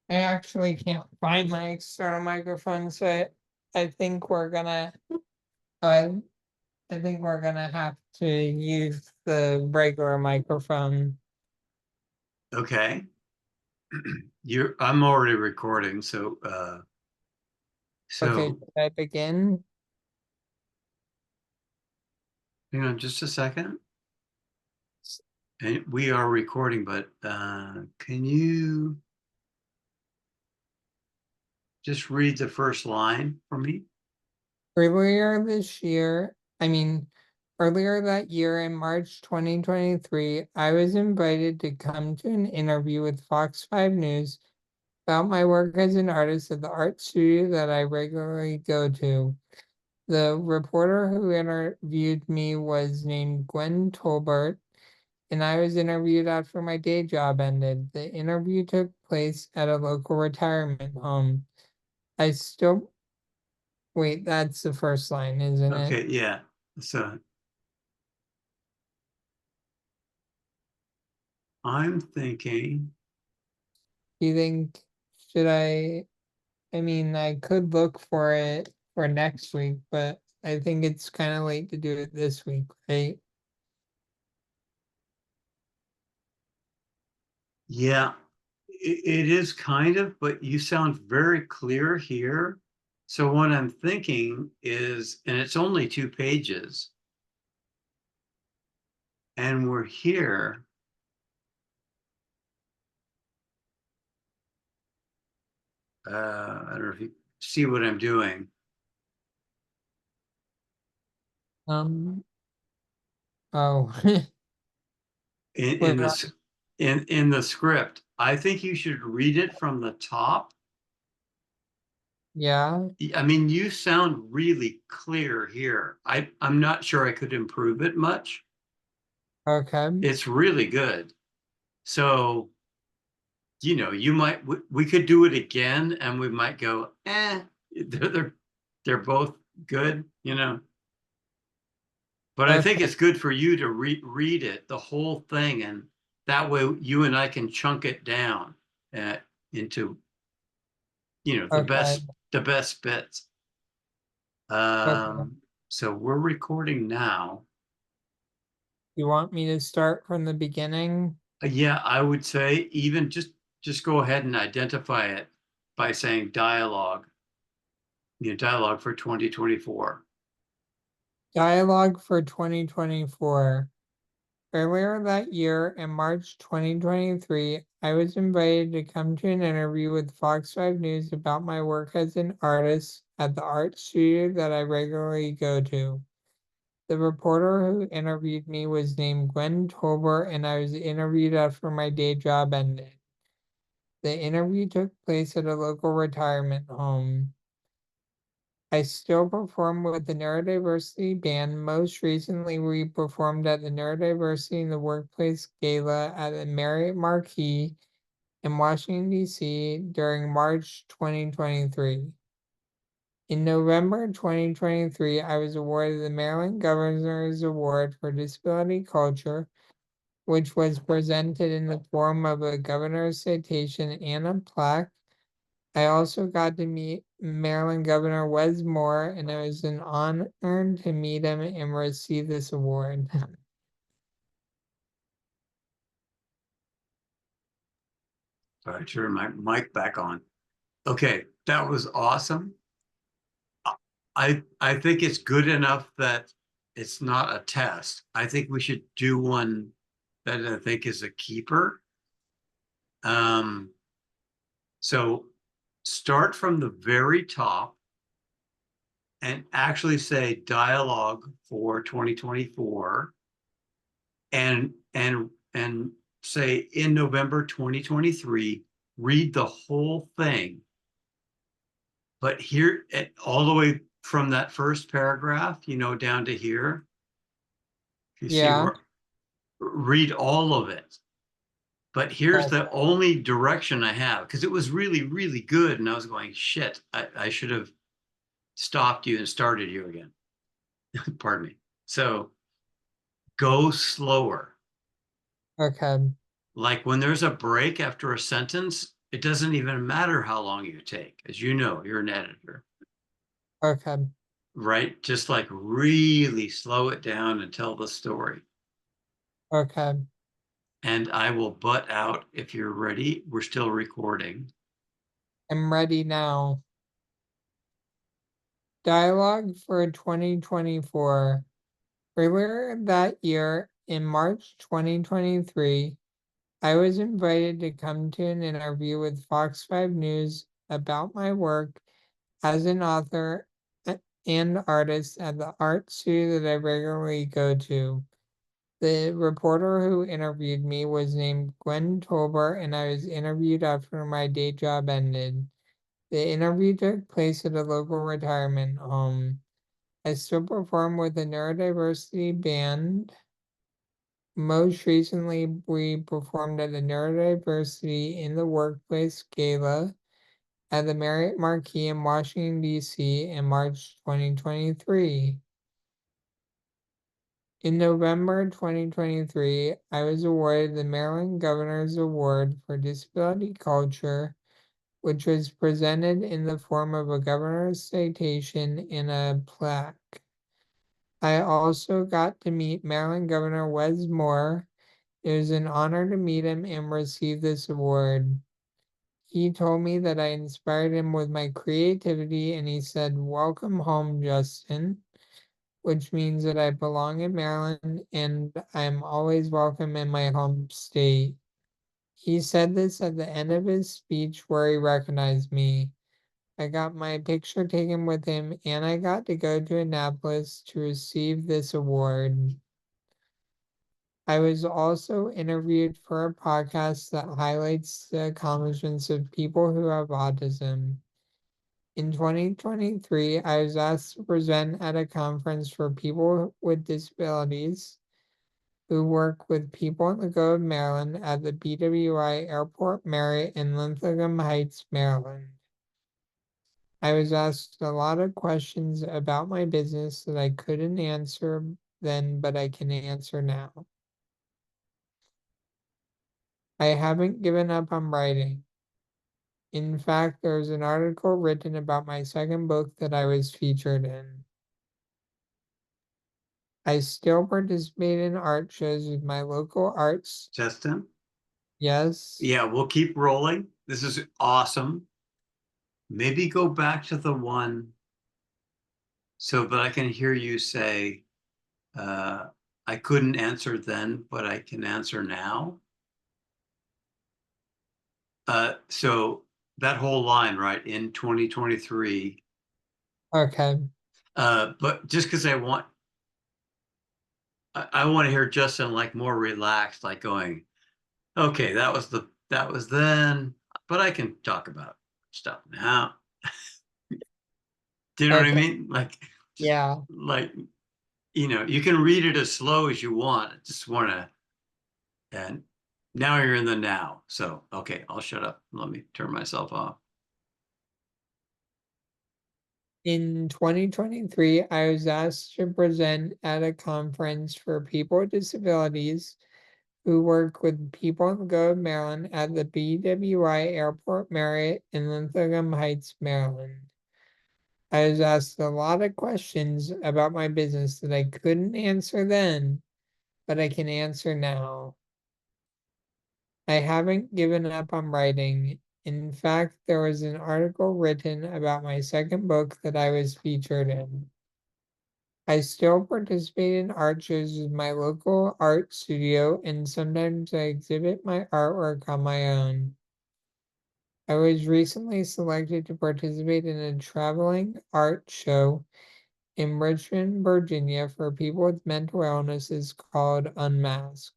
I actually can't find my external microphone, so I think we're gonna, I, I think we're gonna have to use the regular microphone. Okay. I'm already recording, so Okay, so should I begin? hang on just a second. And we are recording, but can you just read the first line for me? Earlier this year, I mean, earlier that year in March 2023, I was invited to come to an interview with Fox 5 News about my work as an artist at the art studio that I regularly go to. The reporter who interviewed me was named Gwen Tolbert, and I was interviewed after my day job ended. The interview took place at a local retirement home. I still, wait, that's the first line, isn't it? Okay, yeah. So I'm thinking, Do you think, should I mean, I could look for it for next week, but I think it's kind of late to do it this week, right? yeah, it is kind of, but you sound very clear here. So what I'm thinking is, and it's only 2 pages, and we're here. I don't know if you see what I'm doing. Um, oh, in but this in the script. I think you should read it from the top. yeah, I mean, you sound really clear here. I'm not sure I could improve it much. okay, It's really good. So, you might we could do it again and we might go, they're both good. But I think okay, it's good for you to read it, the whole thing, and that way you and I can chunk it down uh, into the okay, best bits. okay. So we're recording now. You want me to start from the beginning? Yeah, I would say even just go ahead and identify it by saying dialogue, dialogue for 2024. Dialogue for 2024. Earlier that year, in March 2023, I was invited to come to an interview with Fox 5 News about my work as an artist at the art studio that I regularly go to. The reporter who interviewed me was named Gwen Tolbert, and I was interviewed after my day job ended. The interview took place at a local retirement home. I still perform with the Neurodiversity Band. Most recently, we performed at the Neurodiversity in the Workplace Gala at the Marriott Marquis in Washington, D.C. during March 2023. In November 2023, I was awarded the Maryland Governor's Award for Disability Culture, which was presented in the form of a governor's citation and a plaque. I also got to meet Maryland Governor Wes Moore, and it was an honor to meet him and receive this award. Sorry, turn my mic back on. Okay, that was awesome. I think it's good enough that it's not a test. I think we should do one that I think is a keeper. Um, so start from the very top and actually say dialogue for 2024 and say in November 2023, read the whole thing. But here all the way from that first paragraph, down to here, you see Yeah. where read all of it. But here's Okay. the only direction I have because it was really, really good. And I was going, shit, I should have stopped you and started you again. Pardon me. So go slower. Okay. Like when there's a break after a sentence, it doesn't even matter how long you take. As you know, you're an editor, Okay, right? Just like really slow it down and tell the story. okay. And I will butt out if you're ready. We're still recording. I'm ready now. Dialogue for 2024. Earlier that year, in March 2023, I was invited to come to an interview with Fox 5 News about my work as an author and artist at the art studio that I regularly go to. The reporter who interviewed me was named Gwen Tolbert, and I was interviewed after my day job ended. The interview took place at a local retirement home. I still perform with a neurodiversity band. Most recently, we performed at the Neurodiversity in the Workplace Gala at the Marriott Marquis in Washington, D.C. in March 2023. In November 2023, I was awarded the Maryland Governor's Award for Disability Culture, which was presented in the form of a governor's citation and a plaque. I also got to meet Maryland Governor Wes Moore. It was an honor to meet him and receive this award. He told me that I inspired him with my creativity, and he said, "Welcome home, Justin," which means that I belong in Maryland and I'm always welcome in my home state. He said this at the end of his speech where he recognized me. I got my picture taken with him and I got to go to Annapolis to receive this award. I was also interviewed for a podcast that highlights the accomplishments of people who have autism. In 2023, I was asked to present at a conference for people with disabilities who work with people in the Go of Maryland at the BWI Airport Marriott in Linthicum Heights, Maryland. I was asked a lot of questions about my business that I couldn't answer then, but I can answer now. I haven't given up on writing. In fact, there's an article written about my second book that I was featured in. I still participate in art shows with my local arts. Justin? Yes. Yeah, we'll keep rolling. This is awesome. Maybe go back to the one so that I can hear you say, uh, I couldn't answer then, but I can answer now. So that whole line, right, in 2023. Okay. But just because I want to hear Justin like more relaxed, like going, okay, that was then, but I can talk about stuff now. Do you know what I Okay. mean? Like, just Yeah. like, you can read it as slow as you want. I just want to, and now you're in the now. So, okay, I'll shut up. Let me turn myself off. In 2023, I was asked to present at a conference for people with disabilities who work with people in the Go of Maryland at the BWI Airport Marriott in Linthicum Heights, Maryland. I was asked a lot of questions about my business that I couldn't answer then, but I can answer now. I haven't given up on writing. In fact, there was an article written about my second book that I was featured in. I still participate in art shows with my local art studio, and sometimes I exhibit my artwork on my own. I was recently selected to participate in a traveling art show in Richmond, Virginia for people with mental illnesses called Unmasked.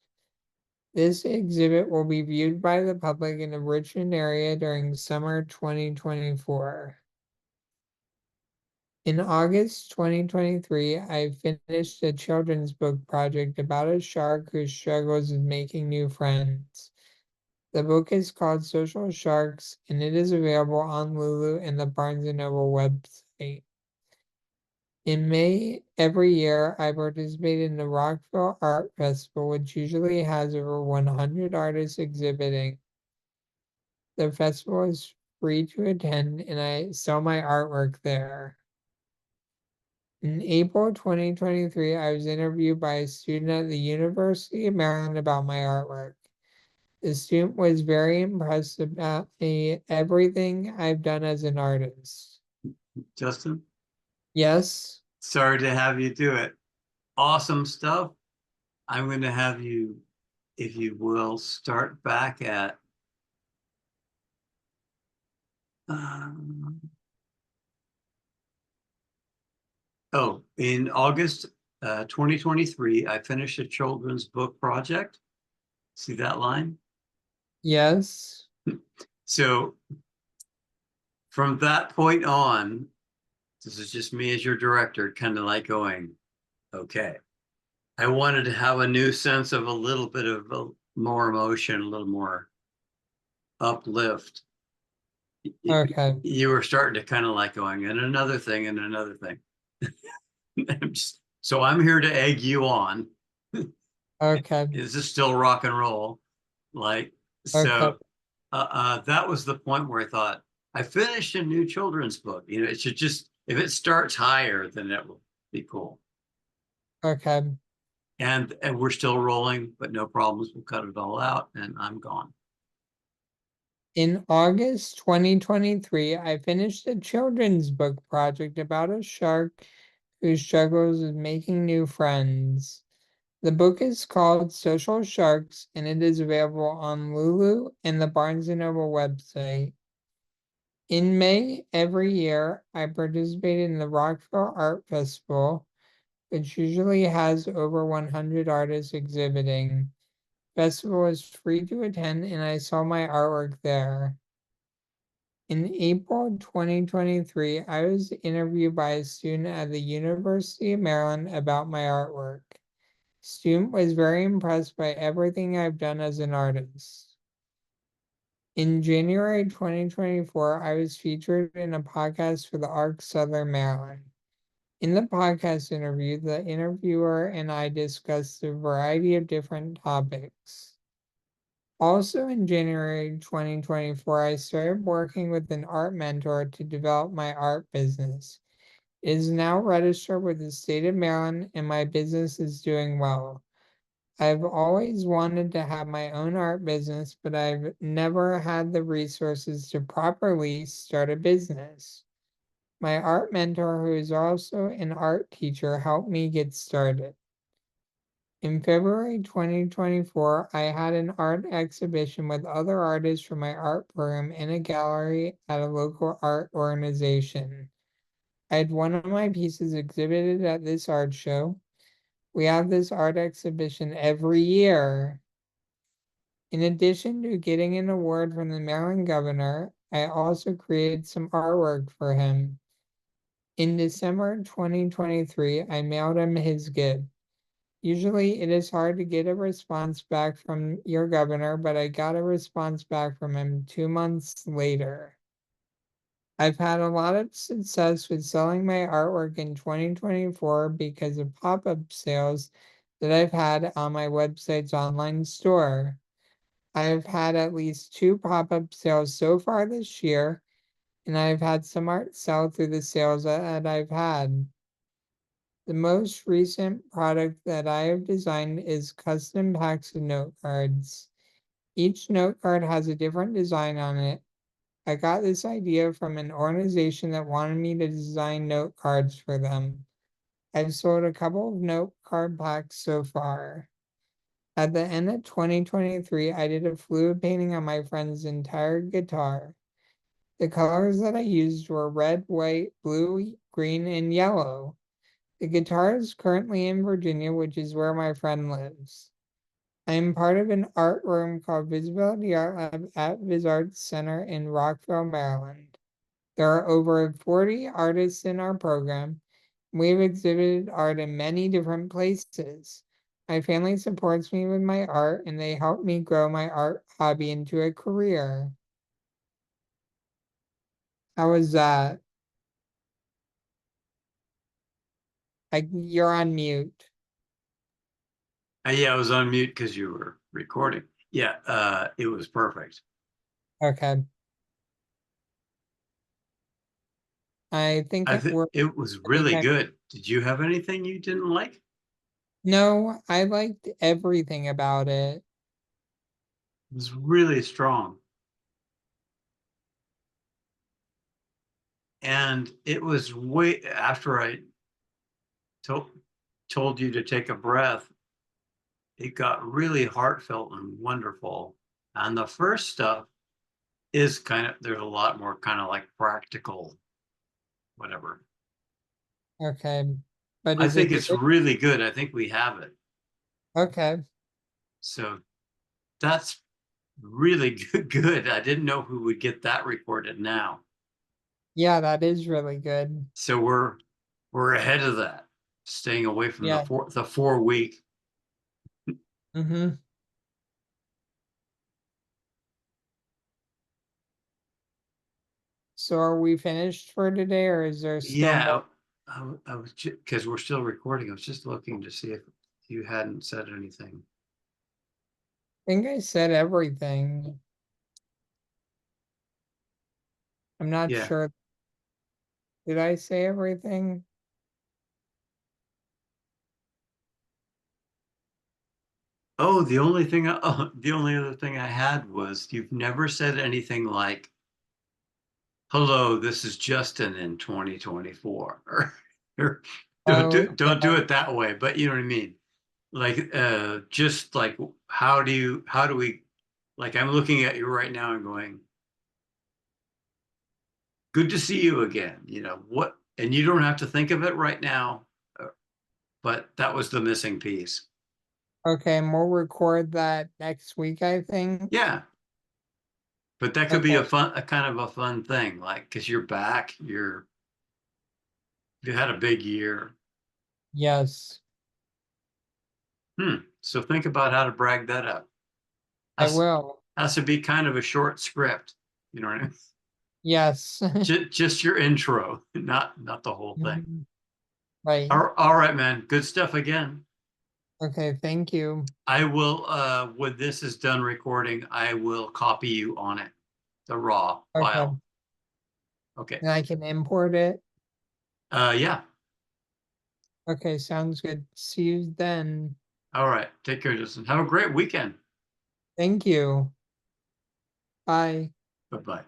This exhibit will be viewed by the public in the Richmond area during summer 2024. In August 2023, I finished a children's book project about a shark who struggles with making new friends. The book is called Social Sharks, and it is available on Lulu and the Barnes & Noble website. In May every year, I participate in the Rockville Art Festival, which usually has over 100 artists exhibiting. The festival is free to attend, and I sell my artwork there. In April 2023, I was interviewed by a student at the University of Maryland about my artwork. The student was very impressed about everything I've done as an artist. Justin, Yes. sorry to have you do it. Awesome stuff. I'm going to have you, if you will, start back at in August 2023, I finished a children's book project. See that line? Yes. So from that point on, this is just me as your director, kind of like going, okay. I wanted to have a new sense of a little bit of more emotion, a little more uplift. Okay. You were starting to kind of like going, and another thing, and another thing. So I'm here to egg you on. Okay. Is this still rock and roll? Like, Okay. so that was the point where I thought, I finished a new children's book. You know, it should just, if it starts higher, then that will be cool. Okay. And we're still rolling, but no problems. We'll cut it all out, and I'm gone. In August 2023, I finished a children's book project about a shark who struggles with making new friends. The book is called Social Sharks, and it is available on Lulu and the Barnes & Noble website. In May every year, I participate in the Rockville Art Festival, which usually has over 100 artists exhibiting. Festival is free to attend, and I saw my artwork there. In April 2023, I was interviewed by a student at the University of Maryland about my artwork. Student was very impressed by everything I've done as an artist. In January 2024, I was featured in a podcast for the ARC Southern Maryland. In the podcast interview, the interviewer and I discussed a variety of different topics. Also in January 2024, I started working with an art mentor to develop my art business. It is now registered with the state of Maryland, and my business is doing well. I've always wanted to have my own art business, but I've never had the resources to properly start a business. My art mentor, who is also an art teacher, helped me get started. In February 2024, I had an art exhibition with other artists from my art program in a gallery at a local art organization. I had one of my pieces exhibited at this art show. We have this art exhibition every year. In addition to getting an award from the Maryland governor, I also created some artwork for him. In December 2023, I mailed him his gift. Usually it is hard to get a response back from your governor, but I got a response back from him 2 months later. I've had a lot of success with selling my artwork in 2024 because of pop-up sales that I've had on my website's online store. I have had at least 2 pop-up sales so far this year, and I've had some art sell through the sales that I've had. The most recent product that I have designed is custom packs of note cards. Each note card has a different design on it. I got this idea from an organization that wanted me to design note cards for them. I've sold a couple of note card packs so far. At the end of 2023, I did a fluid painting on my friend's entire guitar. The colors that I used were red, white, blue, green, and yellow. The guitar is currently in Virginia, which is where my friend lives. I am part of an art room called Visibility Art Lab at VisArts Center in Rockville, Maryland. There are over 40 artists in our program. We've exhibited art in many different places. My family supports me with my art, and they help me grow my art hobby into a career. How was that? You're on mute. Yeah, I was on mute because you were recording. Yeah, it was perfect. Okay. I think I think we're it was ready really next. good. Did you have anything you didn't like? No, I liked everything about it. It was really strong. And it was way after I told told you to take a breath, it got really heartfelt and wonderful. And the first stuff is kind of, there's a lot more kind of like practical, whatever. Okay. But I is think it it's good? really good. I think we have it. Okay. So that's really good. I didn't know who would get that recorded now. Yeah, that is really good. So we're ahead of that, staying away from Yeah. the 4 week. Mm-hmm. So are we finished for today or is there still Yeah, more? I was because we're still recording. I was just looking to see if you hadn't said anything. I think I said everything. I'm not Yeah. sure. Did I say everything? Oh, the only other thing I had was you've never said anything like, "Hello, this is Justin in 2024," or Oh, don't do yeah. it that way. But you know what I mean? Like, just like, how do we, like, I'm looking at you right now and going, "Good to see you again." You know what? And you don't have to think of it right now, but that was the missing piece. Okay, and we'll record that next week, I think. Yeah, but that could be Okay. a kind of a fun thing, like, because you're back, you had a big year. Yes, So think about how to brag that up. I Has will. has to be kind of a short script, you know what I mean? Yes. Just your intro, not the whole thing. Mhm. Right. All right, man. Good stuff again. Okay, thank you. I will, when this is done recording, I will copy you on it, the raw Okay. file. Okay. And I can import it. Yeah. Okay, sounds good. See you then. All right. Take care, Justin. Have a great weekend. Thank you. Bye. Bye bye.